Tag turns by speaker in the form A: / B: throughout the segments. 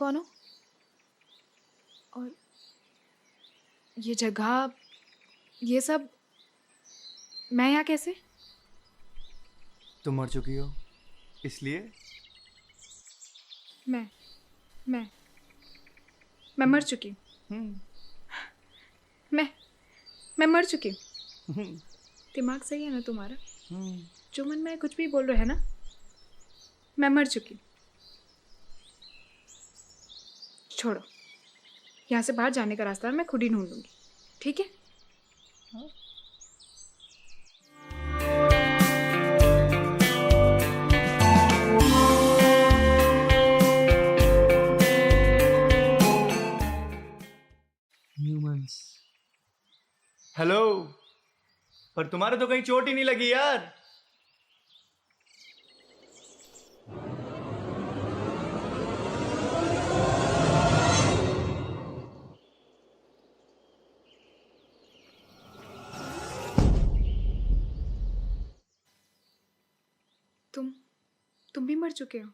A: कौन हो? और ये जगह, ये सब, मैं यहाँ कैसे?
B: तुम मर चुकी हो इसलिए।
A: मैं मैं मैं मर चुकी हूँ।
B: हम्म
A: मैं मैं मर चुकी हूँ।
B: हम्म
A: दिमाग सही है ना तुम्हारा?
B: हम्म।
A: जो मन में कुछ भी बोल रहे है ना। मैं मर चुकी हूँ। छोड़ो, यहाँ से बाहर जाने का रास्ता मैं खुद ही ढूंढ लूंगी, ठीक है?
B: ह्यूमंस। हेलो। पर तुम्हारे तो कहीं चोट ही नहीं लगी यार।
A: तुम भी मर चुके हो।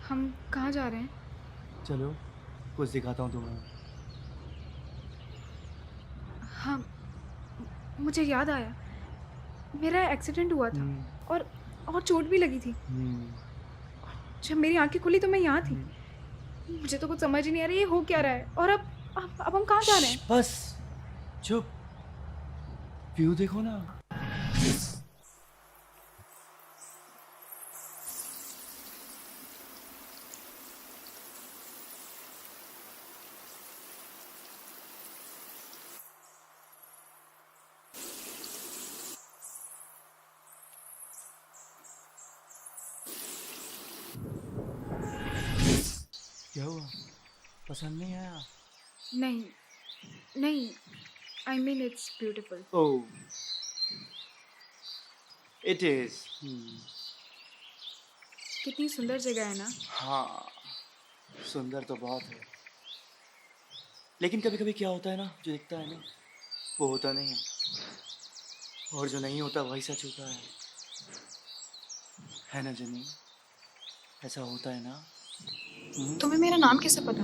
A: हम कहाँ जा रहे हैं?
B: चलो कुछ दिखाता हूँ तुम्हें।
A: हाँ, मुझे याद आया, मेरा एक्सीडेंट हुआ था।
B: हम्म
A: और और चोट भी लगी थी।
B: हम्म
A: जब मेरी आंखें खुली तो मैं यहाँ थी।
B: हम्म।
A: मुझे तो कुछ समझ ही नहीं आ रहा ये हो क्या रहा है। और अब हम कहाँ जा रहे हैं?
B: बस चुप। व्यू देखो ना। क्या हुआ? पसंद नहीं आया?
A: नहीं नहीं, I mean it's beautiful.
B: Oh it is.
A: कितनी सुंदर जगह है ना।
B: हाँ सुंदर तो बहुत है, लेकिन कभी कभी क्या होता है ना, जो दिखता है ना वो होता नहीं है, और जो नहीं होता वही सच होता है ना जनी? ऐसा होता है ना।
A: तुम्हें मेरा नाम कैसे पता?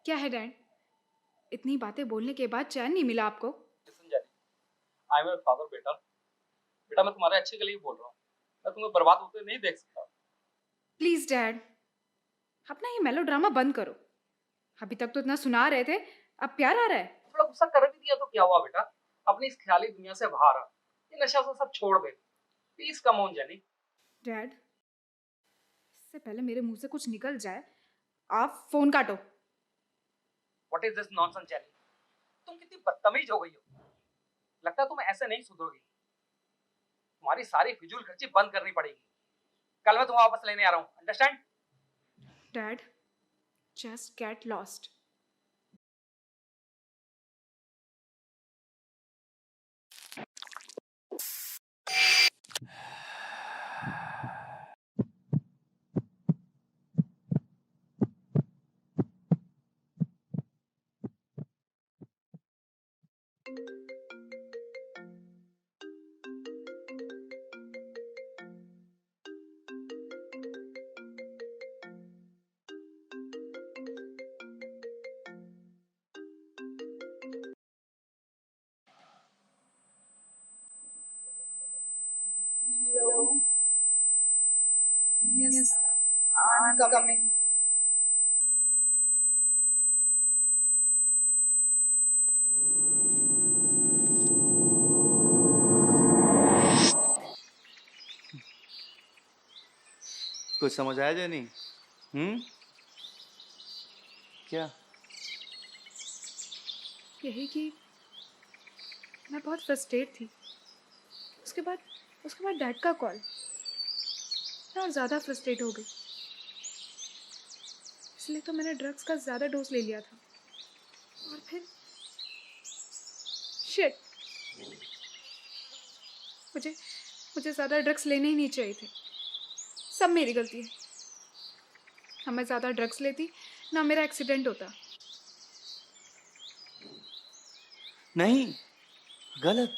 A: क्या है डैड? इतनी बातें बोलने के बाद चैन नहीं मिला आपको?
C: Listen Jenny, I am your father बेटा। बेटा मैं तुम्हारे अच्छे के लिए बोल रहा हूँ। मैं तुम्हें बर्बाद होते नहीं देख सकता।
A: प्लीज डैड, अपना ये मेलोड्रामा बंद करो। अभी तक तो इतना सुना रहे थे, अब प्यार आ रहा है।
C: थोड़ा गुस्सा कर भी दिया तो क्या हुआ बेटा? अपनी इस ख्याली दुनिया से बाहर आ। ये नशा सब छोड़ दे। Please come on Jenny.
A: Dad, इससे पहले मेरे मुंह से कुछ निकल जाए, आप फोन काटो।
C: What is this nonsense Jenny? तुम कितनी बदतमीज हो गई हो। लगता है तुम ऐसे नहीं सुधरोगी। तुम्हारी सारी फिजूल खर्ची बंद करनी पड़ेगी। कल मैं तुम्हें वापस लेने आ रहा हूँ, understand?
A: Dad, just get lost. Yes, I'm coming.
B: कुछ समझ आया जेनी? क्या?
A: यही कि मैं बहुत फ्रस्ट्रेट थी। उसके बाद डैड का कॉल। मैं और ज़्यादा फ्रस्ट्रेट हो गई। इसलिए तो मैंने ड्रग्स का ज़्यादा डोज ले लिया था। और फिर शिट, मुझे ज़्यादा ड्रग्स लेने ही नहीं चाहिए थे। सब मेरी गलती है। ना मैं ज़्यादा ड्रग्स लेती, ना मेरा एक्सीडेंट होता।
B: नहीं, गलत।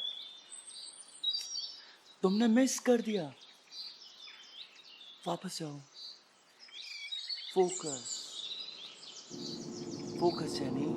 B: तुमने मिस कर दिया। वापस जाओ। Focus, focus Jenny.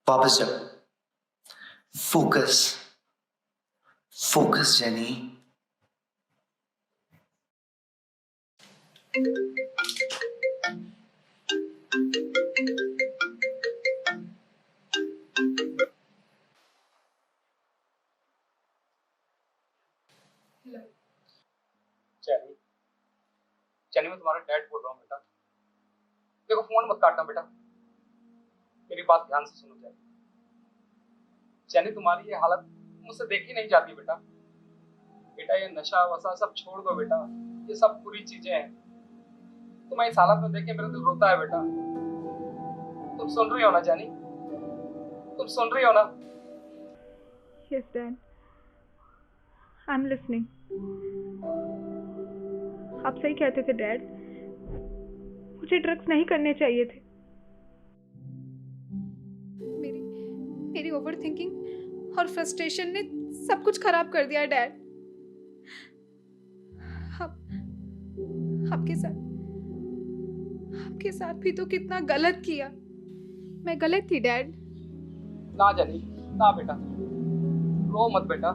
B: वापस जाओ। Focus, focus Jenny.
C: चैनी, चैनी मैं तुम्हारा डैड बोल रहा हूँ बेटा। देखो फोन मत काटना बेटा, मेरी बात ध्यान से सुनो चैनी। चैनी तुम्हारी ये हालत मुझसे देखी नहीं जाती बेटा। बेटा ये नशा वशा सब छोड़ दो बेटा, ये सब बुरी चीजें हैं। तुम्हें इस हालत में देख के मेरा दिल रोता है बेटा। तुम सुन रही हो ना चैनी? तुम सुन रही हो ना?
A: Yes, Dad. I'm listening. आप सही कहते थे डैड। मुझे ड्रग्स नहीं करने चाहिए थे। मेरी ओवर थिंकिंग और फ्रस्ट्रेशन ने सब कुछ खराब कर दिया डैड। आपके साथ भी तो कितना गलत किया। मैं गलत थी डैड।
C: ना चैनी, ना बेटा, रो मत बेटा।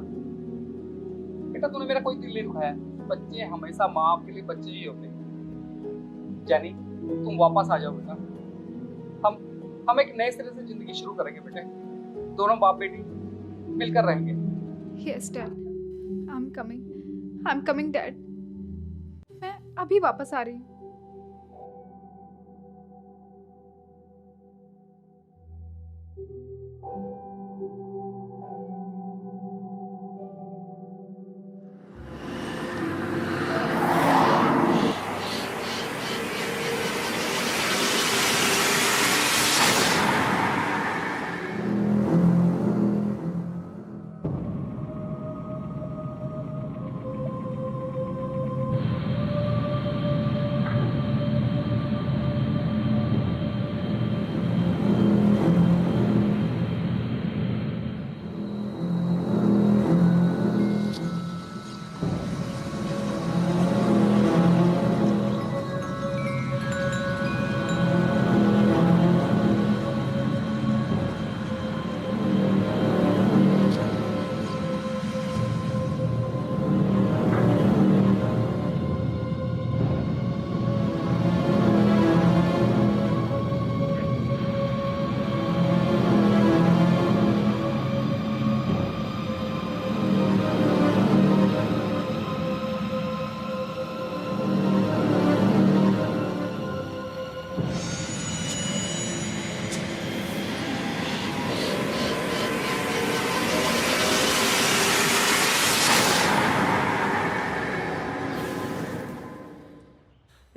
C: बेटा तूने मेरा कोई दिल नहीं दुखाया। बच्चे हमेशा माँ बाप के लिए बच्चे ही होते हैं। जैनी तुम वापस आ जाओ बेटा। हम एक नए सिरे से जिंदगी शुरू करेंगे बेटे। दोनों बाप बेटी मिलकर रहेंगे।
A: Yes dad, I am coming dad. मैं अभी वापस आ रही हूँ।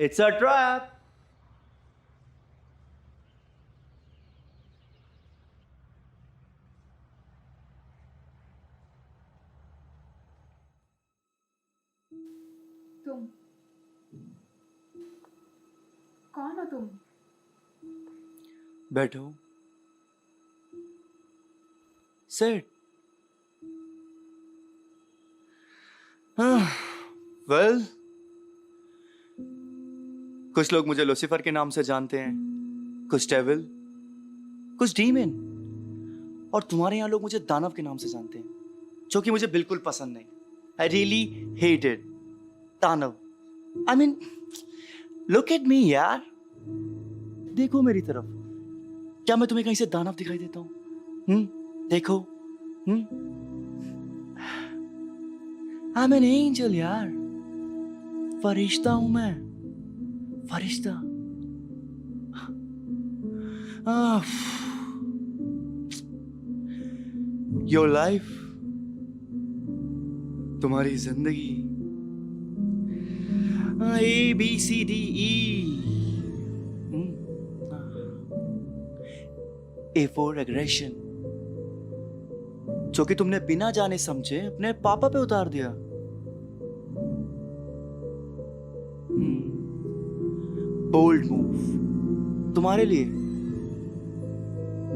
B: It's a trap.
A: तुम कौन हो तुम?
B: बैठो. Sit. Well, कुछ लोग मुझे लूसीफर के नाम से जानते हैं, कुछ डेविल, कुछ डीमन, और तुम्हारे यहाँ लोग मुझे दानव के नाम से जानते हैं, जो कि मुझे बिल्कुल पसंद नहीं. I really hate it. दानव. I mean, look at me यार. देखो मेरी तरफ. क्या मैं तुम्हें कहीं से दानव दिखाई देता हूँ? देखो. I'm an angel यार. फरिश्ता हूं मैं. फरिश्ता. Your life, तुम्हारी जिंदगी. A B C D E. A for aggression, जो कि तुमने बिना जाने समझे अपने पापा पे उतार दिया. बोल्ड मूव, तुम्हारे लिए,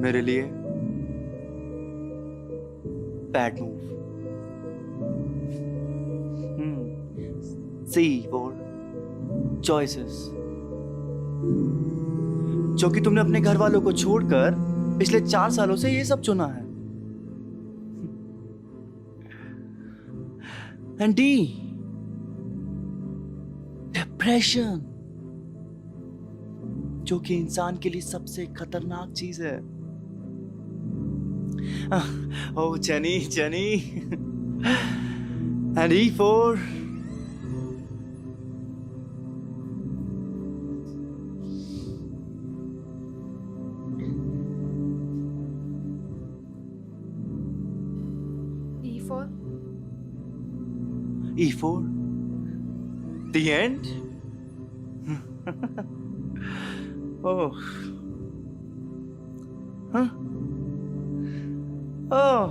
B: मेरे लिए bad move. See four choices, जो कि तुमने अपने घर वालों को छोड़कर पिछले 4 सालों से ये सब चुना है. एंड डी, डिप्रेशन, जो कि इंसान के लिए सबसे खतरनाक चीज है. ओह जनी जनी. And E for E for the end. Oh. Huh? Oh.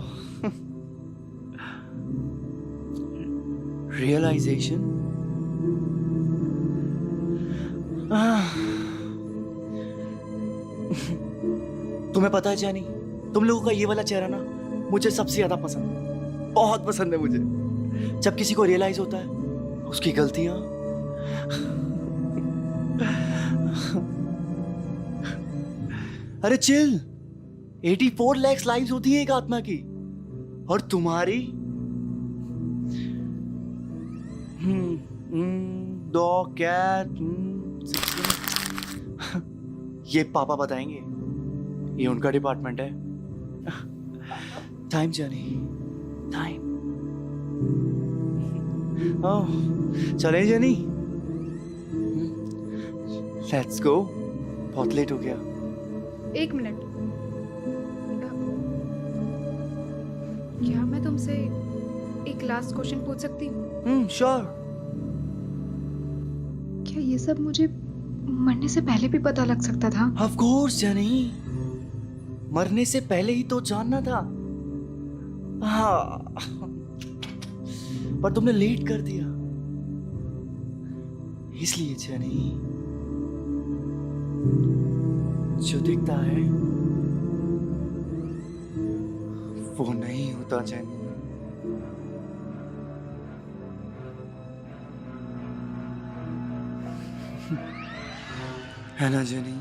B: Realization. तुम्हें पता है जानी, तुम लोगों का ये वाला चेहरा ना मुझे सबसे ज्यादा पसंद है. बहुत पसंद है मुझे. जब किसी को रियलाइज होता है उसकी गलतियां, अरे चिल, 84 लाख लाइव्स होती है एक आत्मा की, और तुम्हारी 2 कैट. ये पापा बताएंगे, ये उनका डिपार्टमेंट है. टाइम जानी, टाइम. ओह, चले जनी. Let's go. बहुत लेट हो गया.
A: 1 मिनट. क्या मैं तुमसे एक लास्ट क्वेश्चन पूछ सकती हूँ?
B: श्योर.
A: क्या ये सब मुझे मरने से पहले भी पता लग सकता था?
B: ऑफ कोर्स जनी, मरने से पहले ही तो जानना था. हाँ, पर तुमने लेट कर दिया, इसलिए जनी. जो दिखता है वो नहीं होता जनी. है ना जनी,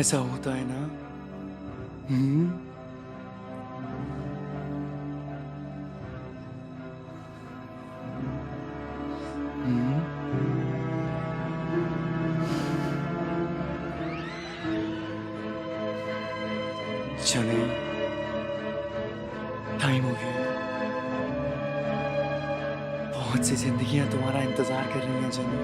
B: ऐसा होता है ना. चले, टाइम हो गया. बहुत सी जिंदगियां तुम्हारा इंतजार कर रही हैं जनी.